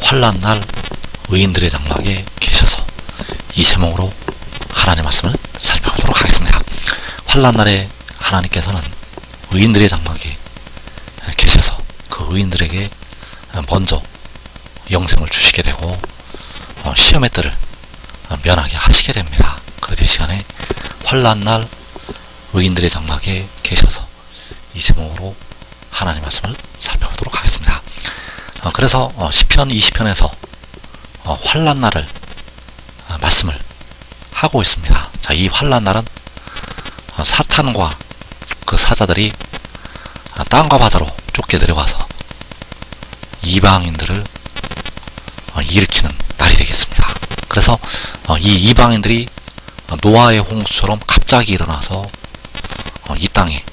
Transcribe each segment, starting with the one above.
환난날 의인들의 장막에 계셔서 이 제목으로 하나님의 말씀을 살펴보도록 하겠습니다. 환난날에 하나님께서는 의인들의 장막에 계셔서 그 의인들에게 먼저 영생을 주시게 되고 시험의 뜰을 면하게 하시게 됩니다. 그런데 이 시간에 환난날 의인들의 장막에 계셔서 이 제목으로 하나님의 말씀을 살펴보도록 하겠습니다. 그래서 시편 20편에서 환난날을 말씀을 하고 있습니다. 자, 이 환난날은 사탄과 그 사자들이 땅과 바다로 쫓겨 내려와서 이방인들을 일으키는 날이 되겠습니다. 그래서 이 이방인들이 노아의 홍수처럼 갑자기 일어나서 이 땅에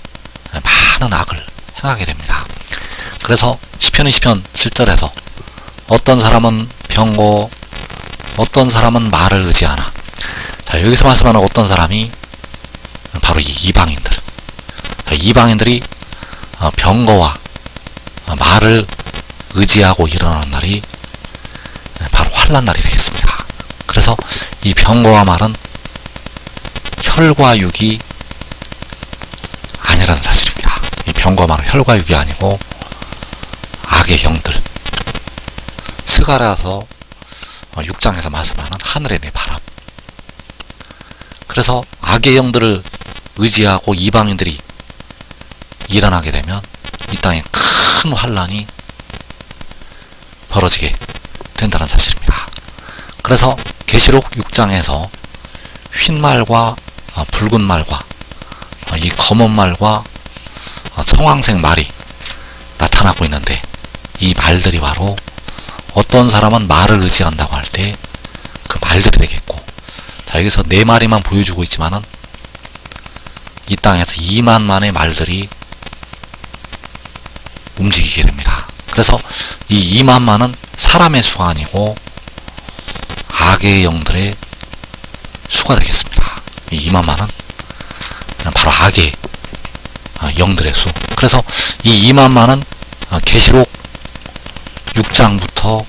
많은 악을 행하게 됩니다. 그래서 시편 20편 7절에서 어떤 사람은 병거, 어떤 사람은 말을 의지하나. 자, 여기서 말씀하는 어떤 사람이 바로 이 이방인들. 자, 이방인들이 병거와 말을 의지하고 일어나는 날이 바로 환난날이 되겠습니다. 그래서 이 병거와 말은 혈과 육이 아니라는 사실입니다. 이 병거와 말은 혈과 육이 아니고 악의 영들, 스가랴서 6장에서 말씀하는 하늘의 내 바람. 그래서 악의 영들을 의지하고 이방인들이 일어나게 되면 이 땅에 큰 환난이 벌어지게 된다는 사실입니다. 그래서 계시록 6장에서 흰 말과 붉은 말과 이 검은 말과 청황색 말이 나타나고 있는데, 이 말들이 바로 어떤 사람은 말을 의지한다고 할 때 그 말들이 되겠고, 자, 여기서 네 마리만 보여주고 있지만은 이 땅에서 2만만의 말들이 움직이게 됩니다. 그래서 이 2만만은 사람의 수가 아니고 악의 영들의 수가 되겠습니다. 이 2만만은 바로 악의 영들의 수. 그래서 이 2만만은 계시록 6장부터,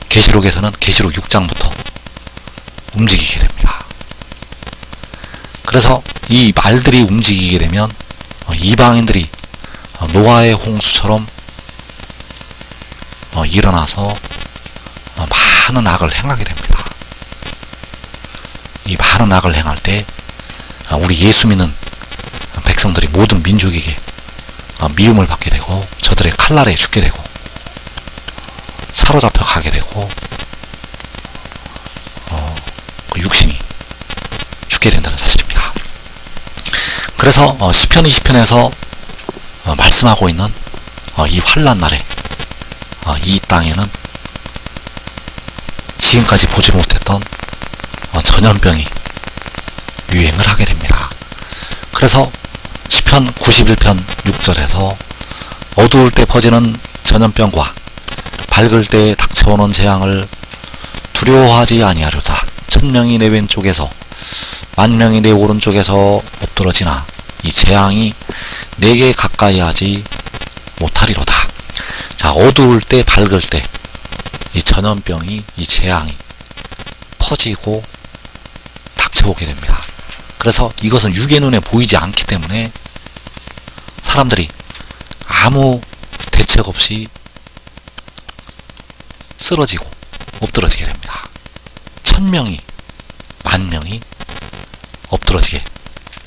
계시록에서는 계시록 6장부터 움직이게 됩니다. 그래서 이 말들이 움직이게 되면 이방인들이 노아의 홍수처럼 일어나서 많은 악을 행하게 됩니다. 이 많은 악을 행할 때 우리 예수 믿는 백성들이 모든 민족에게 미움을 받게 되고 저들의 칼날에 죽게 되고 사로잡혀 가게 되고 그 육신이 죽게 된다는 사실입니다. 그래서 시편 20편에서 말씀하고 있는 이 환난날에 이 땅에는 지금까지 보지 못했던 전염병이 유행을 하게 됩니다. 그래서 시편 91편 6절에서 어두울 때 퍼지는 전염병과 밝을 때 닥쳐오는 재앙을 두려워하지 아니하려다. 1000명이 내 왼쪽에서 10,000명이 내 오른쪽에서 엎드러지나 이 재앙이 내게 가까이 하지 못하리로다. 자, 어두울 때 밝을 때 이 전염병이, 이 재앙이 퍼지고 닥쳐오게 됩니다. 그래서 이것은 육의 눈에 보이지 않기 때문에 사람들이 아무 대책 없이 쓰러지고 엎드러지게 됩니다. 1000명이 10,000명이 엎드러지게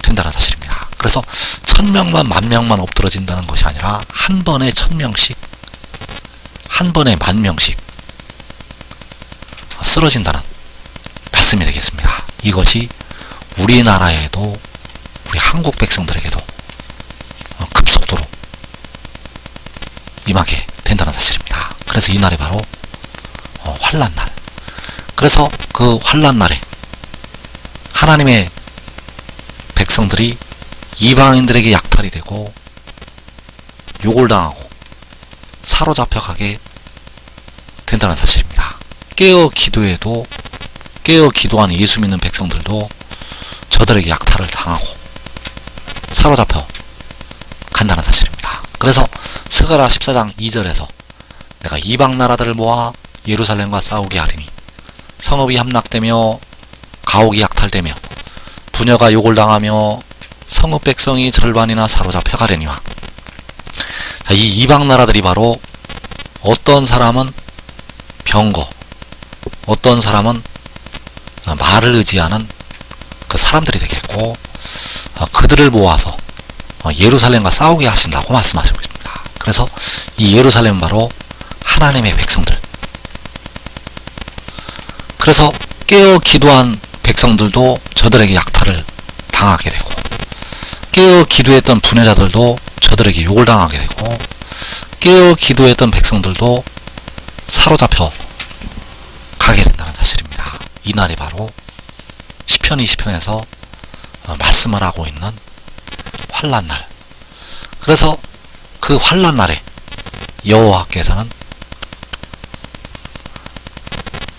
된다는 사실입니다. 그래서 1000명만 10,000명만 엎드러진다는 것이 아니라 한 번에 1000명씩, 한 번에 10,000명씩 쓰러진다는 말씀이 되겠습니다. 이것이 우리나라에도, 우리 한국 백성들에게도 급속도로 임하게 된다는 사실입니다. 그래서 이 날이 바로 환난날. 그래서 그 환난날에 하나님의 백성들이 이방인들에게 약탈이 되고 욕을 당하고 사로잡혀 가게 된다는 사실입니다. 깨어 기도하는 예수 믿는 백성들도 저들에게 약탈을 당하고 사로잡혀 간다는 사실입니다. 그래서 스가랴 14장 2절에서 내가 이방 나라들을 모아 예루살렘과 싸우게 하리니 성읍이 함락되며 가옥이 약탈되며 부녀가 욕을 당하며 성읍 백성이 절반이나 사로잡혀 가려니와. 자, 이 이방 나라들이 바로 어떤 사람은 병거, 어떤 사람은 말을 의지하는 그 사람들이 되겠고, 그들을 모아서 예루살렘과 싸우게 하신다고 말씀하시고 있습니다. 그래서 이 예루살렘은 바로 하나님의 백성들. 그래서 깨어 기도한 백성들도 저들에게 약탈을 당하게 되고, 깨어 기도했던 부녀자들도 저들에게 욕을 당하게 되고, 깨어 기도했던 백성들도 사로잡혀 가게 된다는 사실입니다. 이 날이 바로 시편 20편에서 말씀을 하고 있는 환난날. 그래서 그 환난날에 여호와께서는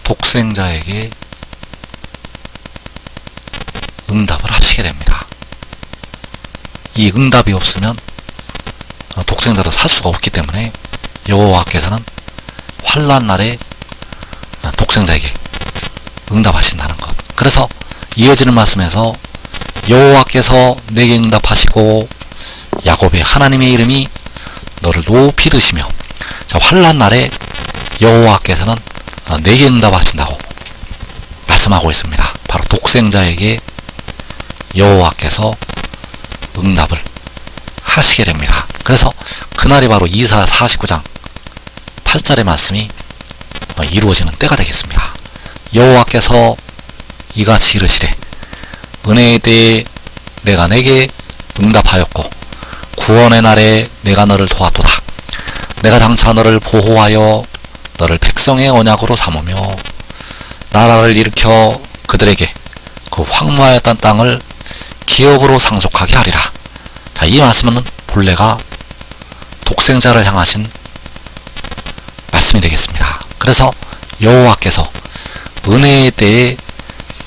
독생자에게 응답을 하시게 됩니다. 이 응답이 없으면 독생자도 살 수가 없기 때문에 여호와께서는 환난날에 독생자에게 응답하신다는 것. 그래서 이어지는 말씀에서 여호와께서 내게 응답하시고 야곱의 하나님의 이름이 너를 높이 드시며. 자, 환난날에 여호와께서는 내게 응답하신다고 말씀하고 있습니다. 바로 독생자에게 여호와께서 응답을 하시게 됩니다. 그래서 그날이 바로 이사야 49장 8절의 말씀이 이루어지는 때가 되겠습니다. 여호와께서 이같이 이르시되 은혜의 때에 내가 내게 응답하였고 구원의 날에 내가 너를 도왔도다. 내가 장차 너를 보호하여 너를 백성의 언약으로 삼으며 나라를 일으켜 그들에게 그 황무하였던 땅을 기업으로 상속하게 하리라. 자, 이 말씀은 본래가 독생자를 향하신 말씀이 되겠습니다. 그래서 여호와께서 은혜의 때에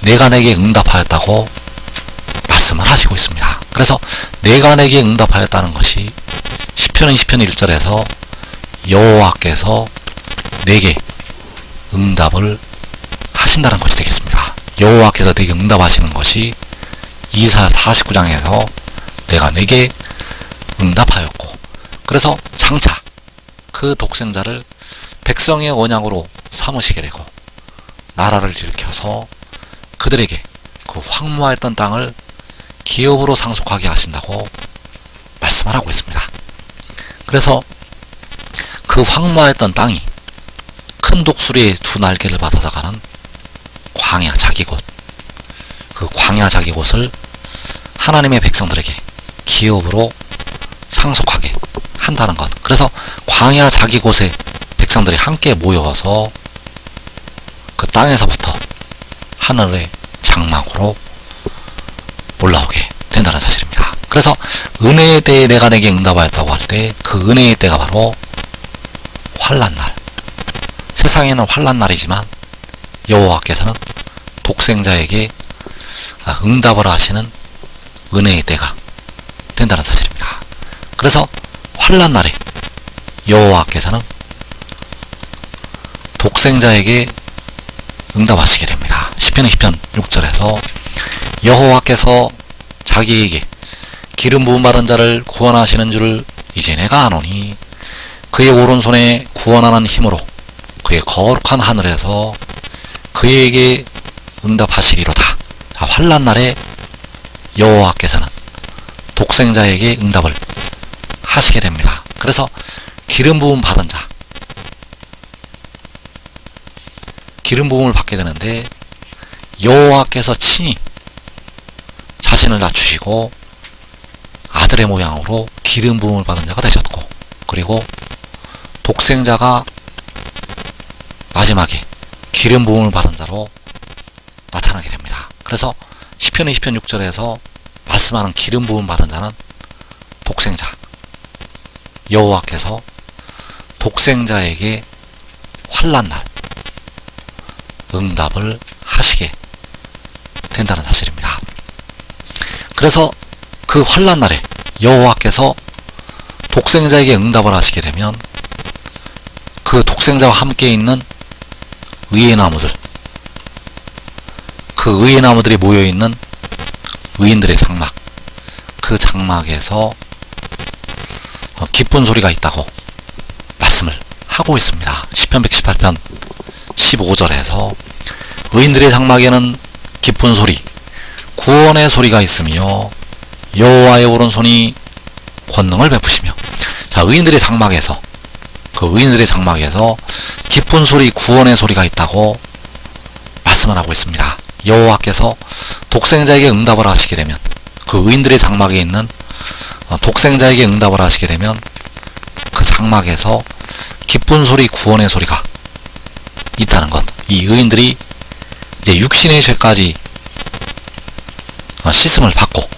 내가 내게 응답하였다고 말씀을 하시고 있습니다. 그래서 내가 내게 응답하였다는 것이 시편 20편 1절에서 여호와께서 내게 응답을 하신다는 것이 되겠습니다. 여호와께서 내게 응답하시는 것이 이사야 49장에서 내가 내게 응답하였고, 그래서 장차 그 독생자를 백성의 언약으로 삼으시게 되고 나라를 일으켜서 그들에게 그 황무하였던 땅을 기업으로 상속하게 하신다고 말씀을 하고 있습니다. 그래서 그 황무하였던 땅이 큰 독수리의 두 날개를 받아가는 광야 자기곳, 그 광야 자기곳을 하나님의 백성들에게 기업으로 상속하게 한다는 것. 그래서 광야 자기곳에 백성들이 함께 모여서 그 땅에서부터 하늘의 장막으로 올라오게 된다는 사실입니다. 그래서 은혜의 때에 내가 내게 응답하였다고 할 때 그 은혜의 때가 바로 환난날. 세상에는 환난날이지만 여호와께서는 독생자에게 응답을 하시는 은혜의 때가 된다는 사실입니다. 그래서 환난날에 여호와께서는 독생자에게 응답하시게 됩니다. 시편 20편 6절에서 여호와께서 자기에게 기름 부음 바른 자를 구원하시는 줄을 이제 내가 아노니 그의 오른손에 구원하는 힘으로 그의 거룩한 하늘에서 그에게 응답하시리로다. 환난날에 여호와께서는 독생자에게 응답을 하시게 됩니다. 그래서 기름 부음 받은 자, 기름 부음을 받게 되는데 여호와께서 친히 자신을 낮추시고 아들의 모양으로 기름 부음을 받은 자가 되셨고, 그리고 독생자가 마지막에 기름 부음을 받은 자로 나타나게 됩니다. 그래서 시편 20편 6절에서 말씀하는 기름 부음 받은 자는 독생자, 여호와께서 독생자에게 환난날 응답을 하시게 된다는 사실입니다. 그래서 그 환난날에 여호와께서 독생자에게 응답을 하시게 되면 그 독생자와 함께 있는 의의 나무들, 그 의의 나무들이 모여있는 의인들의 장막, 그 장막에서 기쁜 소리가 있다고 말씀을 하고 있습니다. 시편 118편 15절에서 의인들의 장막에는 기쁜 소리, 구원의 소리가 있으며 여호와의 오른손이 권능을 베푸시며. 자, 의인들의 장막에서, 그 의인들의 장막에서 기쁜 소리, 구원의 소리가 있다고 말씀을 하고 있습니다. 여호와께서 독생자에게 응답을 하시게 되면, 그 의인들의 장막에 있는 독생자에게 응답을 하시게 되면 그 장막에서 기쁜 소리, 구원의 소리가 있다는 것. 이 의인들이 이제 육신의 죄까지 씻음을 받고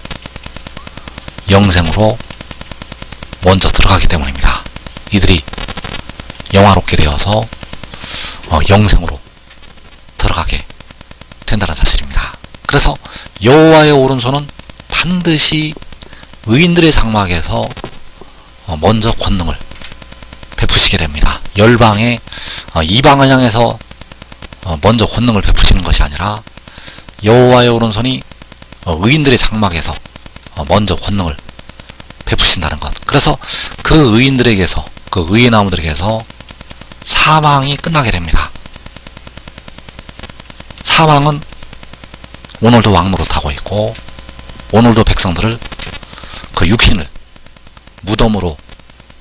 영생으로 먼저 들어가기 때문입니다. 이들이 영화롭게 되어서 영생으로 들어가게 된다는 사실입니다. 그래서 여호와의 오른손은 반드시 의인들의 장막에서 먼저 권능을 베푸시게 됩니다. 열방에 이방을 향해서 먼저 권능을 베푸시는 것이 아니라 여호와의 오른손이 의인들의 장막에서 먼저 권능을 베푸신다는 것. 그래서 그 의인들에게서, 그 의의 나무들에게서 사망이 끝나게 됩니다. 사망은 오늘도 왕노릇하고 있고, 오늘도 백성들을, 그 육신을 무덤으로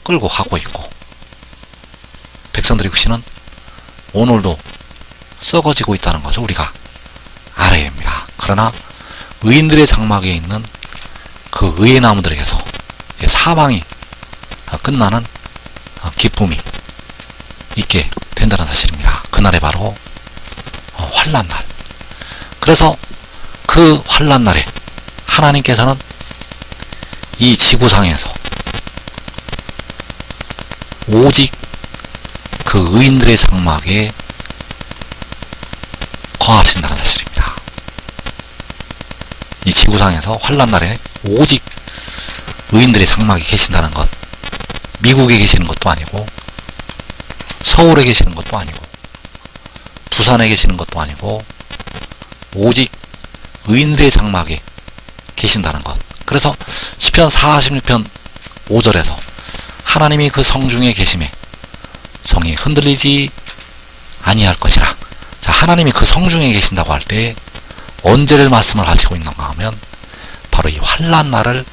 끌고 가고 있고, 백성들의 육신은 오늘도 썩어지고 있다는 것을 우리가 알아야 합니다. 그러나 의인들의 장막에 있는 그 의의 나무들에게서 사망이 끝나는 기쁨이 있게 된다는 사실입니다. 그날이 바로 환난날. 그래서 그 환난날에 하나님께서는 이 지구상에서 오직 그 의인들의 장막에 거하신다는 사실입니다. 이 지구상에서 환난날에 오직 의인들의 장막에 계신다는 것, 미국에 계시는 것도 아니고 서울에 계시는 것도 아니고 부산에 계시는 것도 아니고 오직 의인들의 장막에 계신다는 것. 그래서 시편 46편 5절에서 하나님이 그 성중에 계심에 성이 흔들리지 아니할 것이라. 자, 하나님이 그 성중에 계신다고 할 때 언제를 말씀을 하시고 있는가 하면 바로 이 환난날을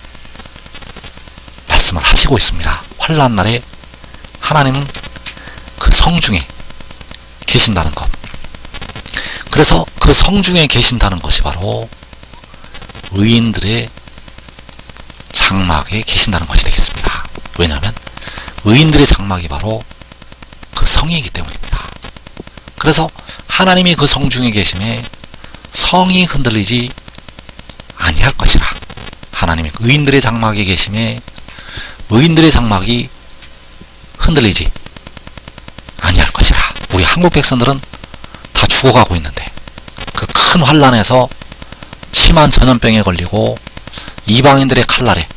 말씀을 하시고 있습니다. 환난날에 하나님은 그 성중에 계신다는 것. 그래서 그 성중에 계신다는 것이 바로 의인들의 장막에 계신다는 것이 되겠습니다. 왜냐하면 의인들의 장막이 바로 그 성이기 때문입니다. 그래서 하나님이 그 성중에 계심에 성이 흔들리지 아니할 것이라. 하나님이 의인들의 장막에 계심에 의인들의 장막이 흔들리지 아니할 것이라. 우리 한국 백성들은 다 죽어가고 있는데 그 큰 환난에서 심한 전염병에 걸리고 이방인들의 칼날에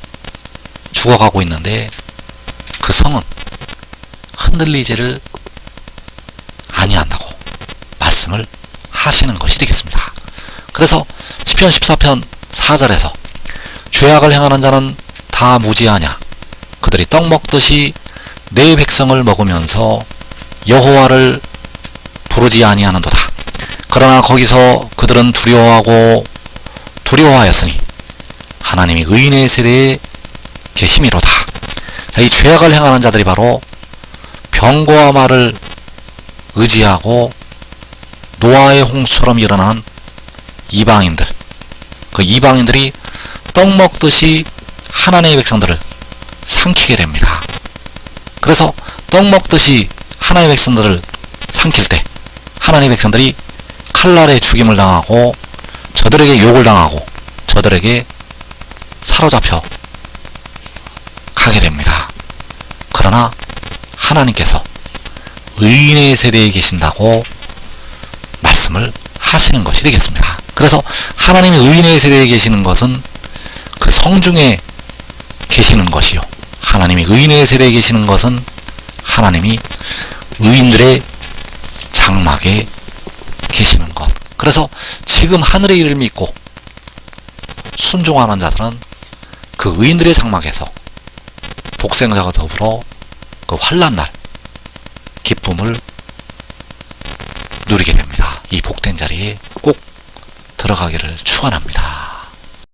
죽어가고 있는데 그 성은 흔들리지를 아니한다고 말씀을 하시는 것이 되겠습니다. 그래서 시편 14편 4절에서 죄악을 행하는 자는 다 무지하냐, 그들이 떡 먹듯이 내 백성을 먹으면서 여호와를 부르지 아니하는도다. 그러나 거기서 그들은 두려워하였으니 하나님이 의인의 세대에 계심이로다. 이 죄악을 행하는 자들이 바로 병거와 말을 의지하고 노아의 홍수처럼 일어나는 이방인들, 그 이방인들이 떡 먹듯이 하나님의 백성들을 삼키게 됩니다. 그래서 떡 먹듯이 하나님의 백성들을 삼킬 때 하나님의 백성들이 칼날에 죽임을 당하고 저들에게 욕을 당하고 저들에게 사로잡혀 가게 됩니다. 그러나 하나님께서 의인의 세대에 계신다고 말씀을 하시는 것이 되겠습니다. 그래서 하나님이 의인의 세대에 계시는 것은 그 성중에 계시는 것이요, 하나님이 의인의 세대에 계시는 것은 하나님이 의인들의 장막에 계시는 것. 그래서 지금 하늘의 일을 믿고 순종하는 자들은 그 의인들의 장막에서 독생자가 더불어 그 환난날 기쁨을 누리게 됩니다. 이 복된 자리에 꼭 들어가기를 축원합니다.